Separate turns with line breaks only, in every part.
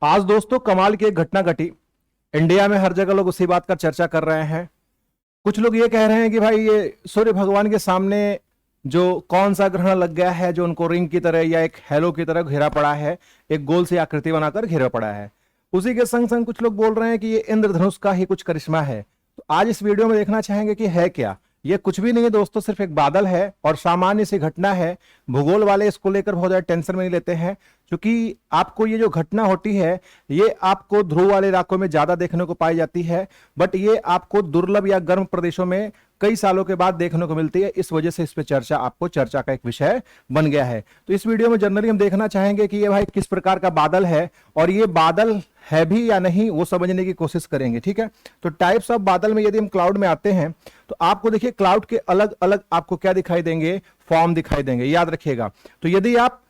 आज दोस्तों कमाल की एक घटना घटी। इंडिया में हर जगह लोग उसी बात का चर्चा कर रहे हैं। कुछ लोग ये कह रहे हैं कि भाई ये सूर्य भगवान के सामने जो कौन सा ग्रहण लग गया है जो उनको रिंग की तरह या एक हेलो की तरह घेरा पड़ा है, एक गोल सी आकृति बनाकर घेरा पड़ा है। उसी के संग संग कुछ लोग बोल रहे हैं कि ये इंद्रधनुष का ही कुछ करिश्मा है। तो आज इस वीडियो में देखना चाहेंगे कि है क्या। ये कुछ भी नहीं है दोस्तों, सिर्फ एक बादल है और सामान्य सी घटना है। भूगोल वाले इसको लेकर बहुत ज्यादा टेंशन में नहीं लेते हैं, क्योंकि आपको ये जो घटना होती है ये आपको ध्रुव वाले इलाकों में ज्यादा देखने को पाई जाती है, बट ये आपको दुर्लभ या गर्म प्रदेशों में कई सालों के बाद देखने को मिलती है। इस वजह से इस पे आपको चर्चा का एक विषय बन गया है। तो इस वीडियो में जनरली हम देखना चाहेंगे कि ये भाई किस प्रकार का बादल है और ये बादल है भी या नहीं वो समझने की कोशिश करेंगे। ठीक है, तो टाइप्स ऑफ बादल में यदि हम क्लाउड में आते हैं तो आपको देखिए क्लाउड के अलग अलग आपको क्या दिखाई देंगे, फॉर्म दिखाई देंगे, याद रखिएगा। तो यदि आप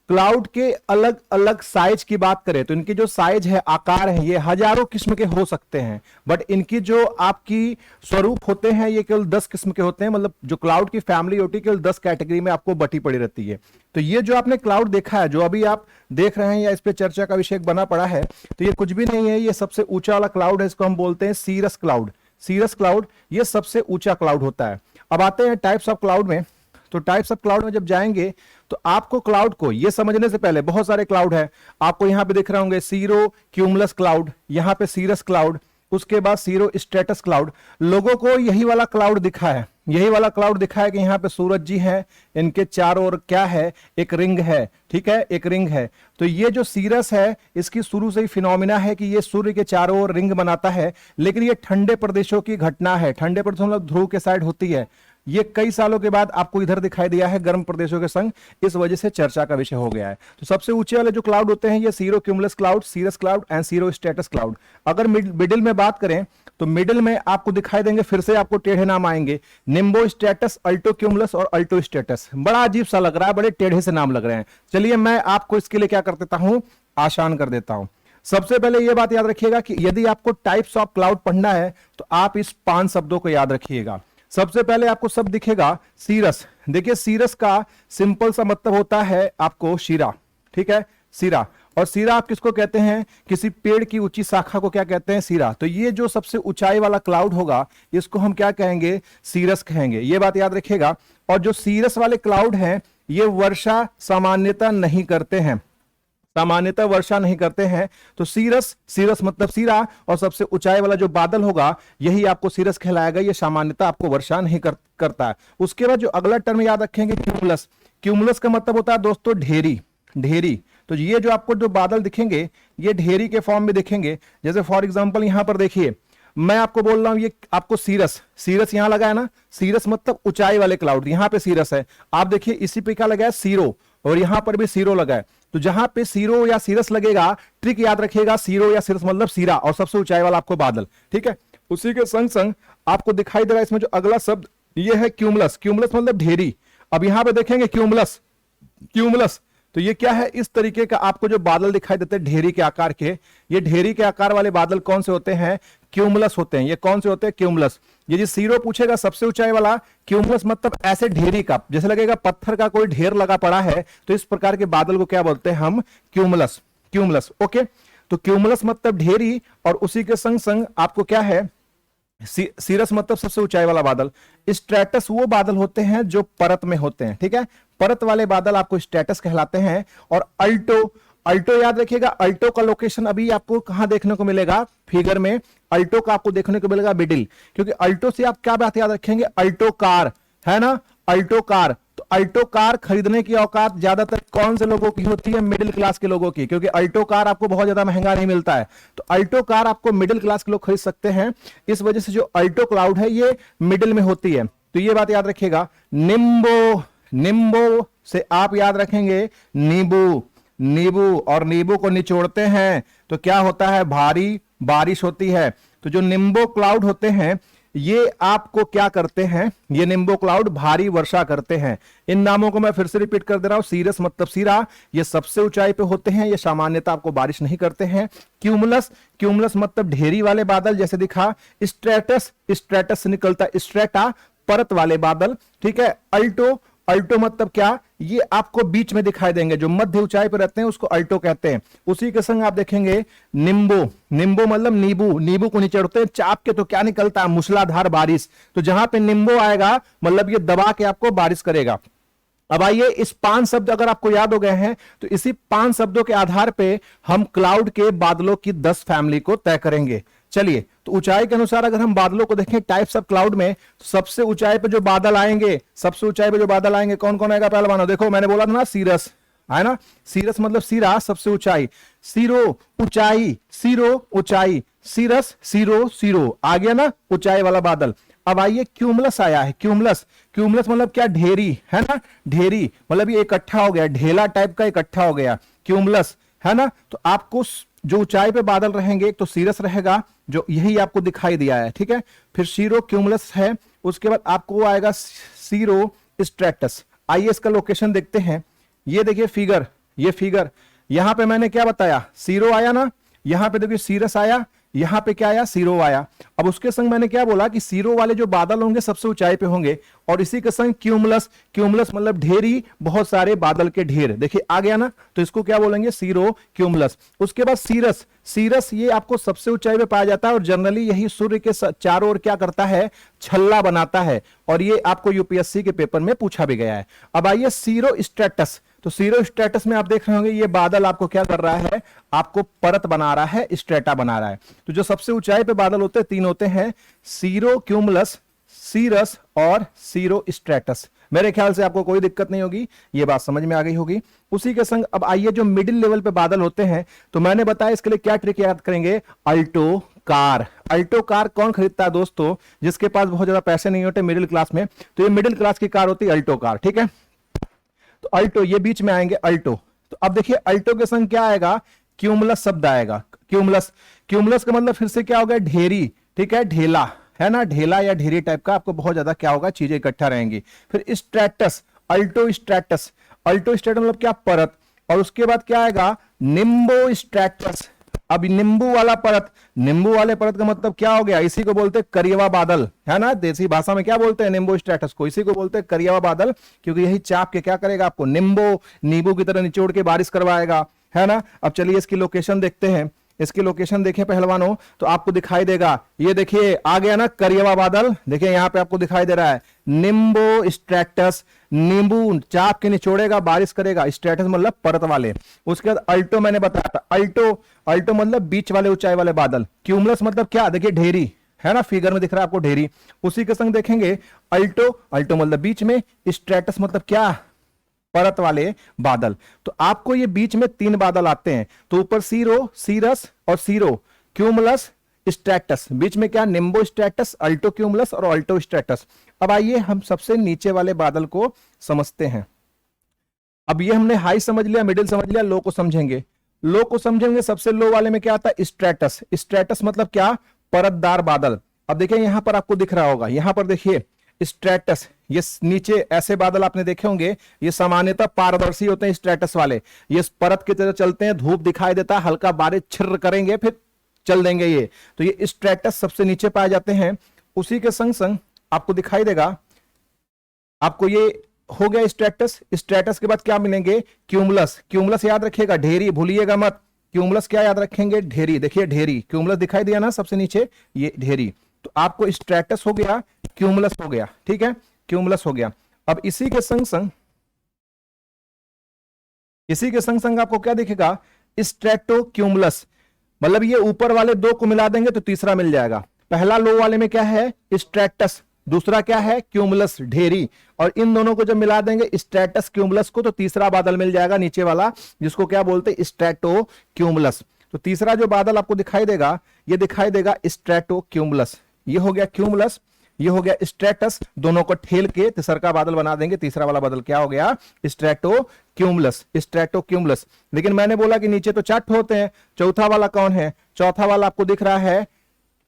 क्लाउड के अलग अलग साइज की बात करें तो इनकी जो साइज है, आकार है, ये हजारों किस्म के हो सकते हैं, बट इनकी जो आपकी स्वरूप होते हैं ये केवल 10 किस्म के होते हैं। मतलब जो क्लाउड की फैमिली होती है केवल 10 कैटेगरी में आपको बटी पड़ी रहती है। तो ये जो आपने क्लाउड देखा है, जो अभी आप देख रहे हैं या इस पे चर्चा का विषय बना पड़ा है, तो ये कुछ भी नहीं है। ये सबसे ऊंचा वाला क्लाउड है, इसको हम बोलते हैं सीरस क्लाउड। सीरस क्लाउड ये सबसे ऊंचा क्लाउड होता है। अब आते हैं टाइप्स ऑफ क्लाउड में। तो टाइप्स ऑफ क्लाउड में जब जाएंगे तो आपको क्लाउड को ये समझने से पहले बहुत सारे क्लाउड है आपको यहां पे दिख रहे होंगे। सीरो क्यूमुलस क्लाउड, यहां पे सीरस क्लाउड, उसके बाद सीरो स्ट्रेटस क्लाउड। लोगों को यही वाला क्लाउड दिखा है, यही वाला क्लाउड दिखा है कि यहाँ पे सूरज जी हैं, इनके चारों ओर क्या है, एक रिंग है। ठीक है, एक रिंग है। तो ये जो सीरस है इसकी शुरू से ही फिनोमिना है कि ये सूर्य के चारों ओर रिंग बनाता है, लेकिन ये ठंडे प्रदेशों की घटना है। ठंडे प्रदेशों मतलब ध्रुव के साइड होती है। ये कई सालों के बाद आपको इधर दिखाई दिया है गर्म प्रदेशों के संग, इस वजह से चर्चा का विषय हो गया है। तो सबसे ऊंचे वाले जो क्लाउड होते हैं ये cirrocumulus cloud, cirrus cloud and cirrostratus cloud. अगर मिडिल में बात करें तो मिडिल में आपको दिखाई देंगे, फिर से आपको टेढ़े नाम आएंगे, निम्बो स्ट्रेटस, अल्टो क्यूमुलस और अल्टो स्ट्रेटस। बड़ा अजीब सा लग रहा है, बड़े टेढ़े से नाम लग रहे हैं। चलिए मैं आपको इसके लिए क्या कर देता हूं, आसान कर देता हूं। सबसे पहले यह बात याद रखिएगा कि यदि आपको टाइप्स ऑफ क्लाउड पढ़ना है तो आप इस 5 शब्दों को याद रखिएगा। सबसे पहले आपको शब्द दिखेगा सीरस। देखिए सीरस का सिंपल सा मतलब होता है आपको शीरा। ठीक है, सीरा। और सीरा आप किसको कहते हैं, किसी पेड़ की ऊंची शाखा को क्या कहते हैं, सीरा। तो ये जो सबसे ऊंचाई वाला क्लाउड होगा इसको हम क्या कहेंगे, सीरस कहेंगे। ये बात याद रखिएगा। और जो सीरस वाले क्लाउड हैं ये वर्षा सामान्यता नहीं करते हैं, सामान्यतः वर्षा नहीं करते हैं। तो सीरस, सीरस मतलब सीरा, और सबसे ऊंचाई वाला जो बादल होगा यही आपको सीरस कहलाएगा। ये सामान्यतः आपको वर्षा नहीं करता है। उसके बाद जो अगला टर्म याद रखेंगे क्यूमुलस। क्यूमुलस का मतलब होता है दोस्तों ढेरी, ढेरी। तो ये जो आपको जो बादल दिखेंगे ये ढेरी के फॉर्म में दिखेंगे। जैसे फॉर एग्जांपल यहां पर देखिए, मैं आपको बोल रहा हूं ये आपको सीरस, सीरस यहां लगा है ना, सीरस मतलब ऊंचाई वाले क्लाउड, यहां पे सीरस है। आप देखिए इसी पे क्या लगा है, सीरो, और यहां पर भी सीरो लगा है। तो जहां पे सीरो या सीरस लगेगा, ट्रिक याद रखिएगा, सीरो या सीरस मतलब सीरा, और सबसे ऊंचाई वाला आपको बादल। ठीक है, उसी के संग संग आपको दिखाई दे रहा है इसमें जो अगला शब्द ये है क्यूमुलस। क्यूमुलस मतलब ढेरी। अब यहां पे देखेंगे क्यूमुलस, क्यूमुलस, तो ये क्या है, इस तरीके का आपको जो बादल दिखाई देते हैं ढेरी के आकार के, ये ढेरी के आकार वाले बादल कौन से होते हैं, क्यूमुलस होते हैं। ये कौन से होते हैं, क्यूमुलस। ये जो सीरो पूछेगा सबसे ऊंचाई वाला, क्यूमुलस मतलब ऐसे ढेरी का, जैसे लगेगा पत्थर का कोई ढेर लगा पड़ा है, तो इस प्रकार के बादल को क्या बोलते हैं हम, क्यूमुलस, क्यूमुलस। ओके, तो क्यूमुलस मतलब ढेरी, और उसी के संग संग आपको क्या है, सीरस मतलब सबसे ऊंचाई वाला बादल। स्ट्रेटस वो बादल होते हैं जो परत में होते हैं। ठीक है, परत वाले बादल आपको स्ट्रेटस कहलाते हैं। और अल्टो, अल्टो याद रखिएगा, अल्टो का लोकेशन अभी आपको कहां देखने को मिलेगा, फिगर में अल्टो का आपको देखने को मिलेगा मिडिल। क्योंकि अल्टो से आप क्या बात याद रखेंगे, अल्टो कार है ना, अल्टो कार। तो अल्टो कार खरीदने की औकात ज्यादातर कौन से लोगों की होती है, मिडिल क्लास के लोगों की, क्योंकि अल्टो कार आपको बहुत ज्यादा महंगा नहीं मिलता है। तो अल्टो कार आपको मिडिल क्लास के लोग खरीद सकते हैं। इस वजह से जो अल्टो क्लाउड है ये मिडिल में होती है। तो ये बात याद रखिएगा। निम्बो, निम्बो से आप याद रखेंगे नींबू, नींबू, और नींबू को निचोड़ते हैं तो क्या होता है, भारी बारिश होती है। तो जो निम्बो क्लाउड होते हैं ये आपको क्या करते हैं, ये निम्बो क्लाउड भारी वर्षा करते हैं। इन नामों को मैं फिर से रिपीट कर दे रहा हूं। सीरस मतलब सीरा, ये सबसे ऊंचाई पे होते हैं, ये सामान्यतः आपको बारिश नहीं करते हैं। क्यूमुलस, क्यूमुलस मतलब ढेरी वाले बादल जैसे दिखा। स्ट्रेटस, स्ट्रेटस से निकलता स्ट्रेटा, परत वाले बादल। ठीक है, अल्टो, अल्टो मतलब क्या, ये आपको बीच में दिखाई देंगे, जो मध्य ऊंचाई पर रहते हैं उसको अल्टो कहते हैं। उसी के संग आप देखेंगे निम्बो, निम्बो मतलब नींबू, नींबू को नीचे उड़ते हैं चाप के तो क्या निकलता है, मूसलाधार बारिश। तो जहां पे निम्बो आएगा मतलब ये दबा के आपको बारिश करेगा। अब आइए इस 5 शब्द अगर आपको याद हो गए हैं तो इसी 5 शब्दों के आधार पे हम क्लाउड के बादलों की 10 फैमिली को तय करेंगे। चलिए, तो ऊंचाई के अनुसार अगर हम बादलों को देखें टाइप्स ऑफ क्लाउड में, तो सबसे ऊंचाई पे जो बादल आएंगे, सबसे ऊंचाई पे जो बादल आएंगे कौन कौन आएगा पहलवानों? देखो मैंने बोला था ना सीरस है ना, सीरस मतलब सीरा सबसे ऊंचाई, सीरो ऊंचाई, सीरो ऊंचाई, सीरस सीरो सीरो, आ गया ना ऊंचाई वाला बादल। अब आइए क्यूमुलस आया है, क्यूमुलस, क्यूमुलस मतलब क्या, ढेरी है ना, ढेरी मतलब ये इकट्ठा हो गया, ढेला टाइप का इकट्ठा हो गया क्यूमुलस है ना। तो आपको जो ऊंचाई पे बादल रहेंगे एक तो सीरस रहेगा जो यही आपको दिखाई दिया है, ठीक है, फिर सीरो क्यूमुलस है, उसके बाद आपको आएगा सीरो स्ट्रैटस। आइए इसका लोकेशन देखते हैं, ये देखिए फिगर, ये फिगर, यहां पे मैंने क्या बताया, सीरो आया ना, यहां पे देखिए सीरस आया, यहां पे क्या आया, सीरो आया। अब उसके संग मैंने क्या बोला कि सीरो वाले जो बादल होंगे सबसे ऊंचाई पे होंगे, और इसी के संग क्यूमुलस, क्यूमुलस मतलब ढेरी, बहुत सारे बादल के ढेर, देखिए आ गया ना, तो इसको क्या बोलेंगे, सीरो क्यूमुलस। उसके बाद सीरस, सीरस ये आपको सबसे ऊंचाई पे पाया जाता है और जनरली यही सूर्य के चारों ओर क्या करता है, छल्ला बनाता है, और ये आपको यूपीएससी के पेपर में पूछा भी गया है। अब आइए सीरो स्ट्रेटस, तो सीरो स्ट्रेटस में आप देख रहे होंगे ये बादल आपको क्या कर रहा है, आपको परत बना रहा है, स्ट्रेटा बना रहा है। तो जो सबसे ऊंचाई पे बादल होते हैं 3 होते हैं, सीरो क्यूमुलस, सीरस और सीरो स्ट्रेटस। मेरे ख्याल से आपको कोई दिक्कत नहीं होगी, ये बात समझ में आ गई होगी। उसी के संग अब आइए जो मिडिल लेवल पे बादल होते हैं, तो मैंने बताया इसके लिए क्या ट्रिक याद करेंगे, अल्टो कार। अल्टो कार कौन खरीदता है दोस्तों, जिसके पास बहुत ज्यादा पैसे नहीं होते मिडिल क्लास में, तो ये मिडिल क्लास की कार होती है अल्टो कार, ठीक है। तो अल्टो ये बीच में आएंगे अल्टो, तो अब देखिए अल्टो के संग क्या आएगा, क्यूमुलस शब्द आएगा, क्यूमुलस, क्यूमुलस का मतलब फिर से क्या हो गया, ढेरी, ठीक है, ढेला है ना, ढेला या ढेरी टाइप का, आपको बहुत ज्यादा क्या होगा, चीजें इकट्ठा रहेंगी। फिर स्ट्रेटस, अल्टो स्ट्रेटस, अल्टो स्ट्रेटस मतलब क्या, परत, और उसके बाद क्या आएगा, निम्बो स्ट्रेटस। अब नींबू वाला परत, नींबू वाले परत का मतलब क्या हो गया, इसी को बोलते हैं करियवा बादल, है ना, देसी भाषा में क्या बोलते हैं, नींबू स्ट्रेटस को, इसी को बोलते हैं करियवा बादल, क्योंकि यही चाप के क्या करेगा, आपको नींबू, नींबू की तरह निचोड़ के बारिश करवाएगा, है ना। अब चलिए इसकी लोकेशन देखते हैं, इसकी लोकेशन देखें पहलवानों, तो आपको दिखाई देगा, ये देखिए आ गया ना करियवा बादल, देखिए यहां पे आपको दिखाई दे रहा है निम्बो स्ट्रेटस, नींबू चाप के निचोड़ेगा बारिश करेगा, स्ट्रेटस मतलब परत वाले। उसके बाद अल्टो मैंने बताया था, अल्टो, अल्टो मतलब बीच वाले ऊंचाई वाले बादल। क्यूमुलस मतलब क्या, देखिए ढेरी, है ना, फिगर में दिख रहा है आपको ढेरी। उसी के संग देखेंगे अल्टो, अल्टो मतलब बीच में, स्ट्रेटस मतलब क्या, परत वाले बादल। तो आपको ये बीच में 3 बादल आते हैं, तो ऊपर सीरो, सीरस और सीरो, क्यूमुलस स्ट्रेटस, बीच में क्या, निम्बो स्ट्रेटस, अल्टो क्यूमुलस और अल्टो स्ट्रेटस। अब आइए हम सबसे नीचे वाले बादल को समझते हैं। अब ये हमने हाई समझ लिया, मिडिल समझ लिया, लो को समझेंगे। लो को समझेंगे, सबसे लो वाले में क्या आता है, स्ट्रेटस। स्ट्रेटस मतलब क्या, परतदार बादल। अब देखिए यहां पर आपको दिख रहा होगा, यहां पर देखिए स्ट्रेटस, ये नीचे ऐसे बादल आपने देखे होंगे, ये सामान्यतः पारदर्शी होते हैं स्ट्रेटस वाले, ये परत की तरह चलते हैं, धूप दिखाई देता है, हल्का बारिश छिर्र करेंगे फिर चल देंगे ये, तो ये स्ट्रेटस सबसे नीचे पाए जाते हैं। उसी के संग संग आपको दिखाई देगा, आपको ये हो गया स्ट्रेटस, स्ट्रेटस के बाद क्या मिलेंगे, क्यूमुलस, क्यूमुलस याद रखिएगा, ढेरी भूलिएगा मत, क्यूमुलस क्या याद रखेंगे, ढेरी, देखिए ढेरी, क्यूमुलस दिखाई दिया ना सबसे नीचे, ये ढेरी। तो आपको स्ट्रेटस हो गया, क्यूमुलस हो गया, ठीक है, क्यूमुलस हो गया। अब इसी के संग संग, इसी के संग संग आपको क्या दिखेगा, स्ट्रेटो क्यूमुलस, मतलब ये ऊपर वाले 2 को मिला देंगे तो तीसरा मिल जाएगा। पहला लो वाले में क्या है, स्ट्रेटस, दूसरा क्या है, क्यूमुलस ढेरी, और इन दोनों को जब मिला देंगे स्ट्रेटस क्यूमुलस को, तो तीसरा बादल मिल जाएगा नीचे वाला, जिसको क्या बोलते हैं, स्ट्रेटो क्यूमुलस। तो तीसरा जो बादल आपको दिखाई देगा, ये दिखाई देगा स्ट्रेटो क्यूमुलस। ये हो गया क्यूमुलस, ये हो गया स्ट्रेटस, दोनों को ठेल के तीसरा बादल बना देंगे, तीसरा वाला बादल क्या हो गया, स्ट्रेटो क्यूमुलस, स्ट्रेटो क्यूमुलस। लेकिन मैंने बोला कि नीचे तो 4 होते हैं, चौथा वाला कौन है, चौथा वाला आपको दिख रहा है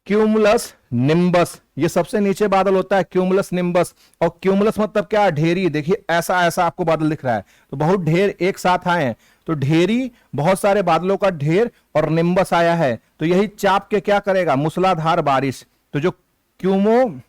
क्यूमुलस निम्बस, ये सबसे नीचे बादल होता है क्यूमुलस निम्बस। और क्यूमुलस मतलब क्या, ढेरी, देखिए ऐसा ऐसा आपको बादल दिख रहा है, तो बहुत ढेर एक साथ आए हैं, तो ढेरी, बहुत सारे बादलों का ढेर, और निम्बस आया है, तो यही चाप के क्या करेगा, मूसलाधार बारिश। तो जो क्यूमो,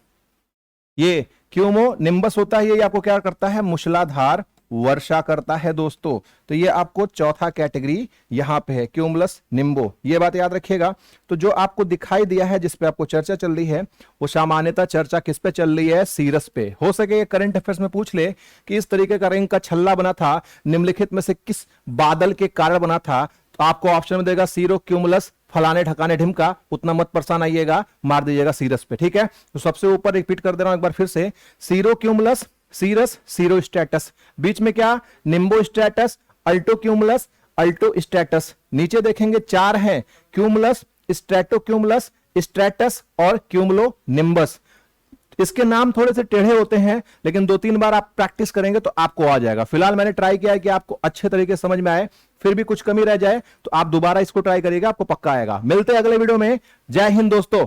ये क्यूमो निम्बस होता है, ये आपको क्या करता है, मूसलाधार वर्षा करता है दोस्तों। तो ये आपको चौथा कैटेगरी यहां पे है, क्यूमुलस निम्बो, ये बात याद रखिएगा। तो जो आपको दिखाई दिया है, जिस पे आपको चर्चा चल रही है, वो सामान्यतः चर्चा किस पे चल रही है, सीरस पे। हो सके करंट अफेयर्स में पूछ ले कि इस तरीके का रिंग का छल्ला बना था, निम्नलिखित में से किस बादल के कारण बना था, तो आपको ऑप्शन में देगा सीरो क्यूमुलस फलाने ठकाने ढिमका, उतना मत परेशान आइएगा, मार दीजिएगा सीरस पे, ठीक है। तो सबसे ऊपर रिपीट कर दे रहा हूं एक बार फिर से, cirrocumulus, cirrus, cirrostratus, बीच में क्या, nimbostratus, altocumulus, altostratus, नीचे देखेंगे चार हैं, क्यूमुलस, स्ट्रेटो क्यूमुलस, स्ट्रेटस और क्यूमुलो निम्बस। इसके नाम थोड़े से टेढ़े होते हैं, लेकिन 2-3 बार आप प्रैक्टिस करेंगे तो आपको आ जाएगा। फिलहाल मैंने ट्राई किया है कि आपको अच्छे तरीके से समझ में आए, फिर भी कुछ कमी रह जाए तो आप दोबारा इसको ट्राई करिएगा, आपको पक्का आएगा। मिलते हैं अगले वीडियो में। जय हिंद दोस्तों।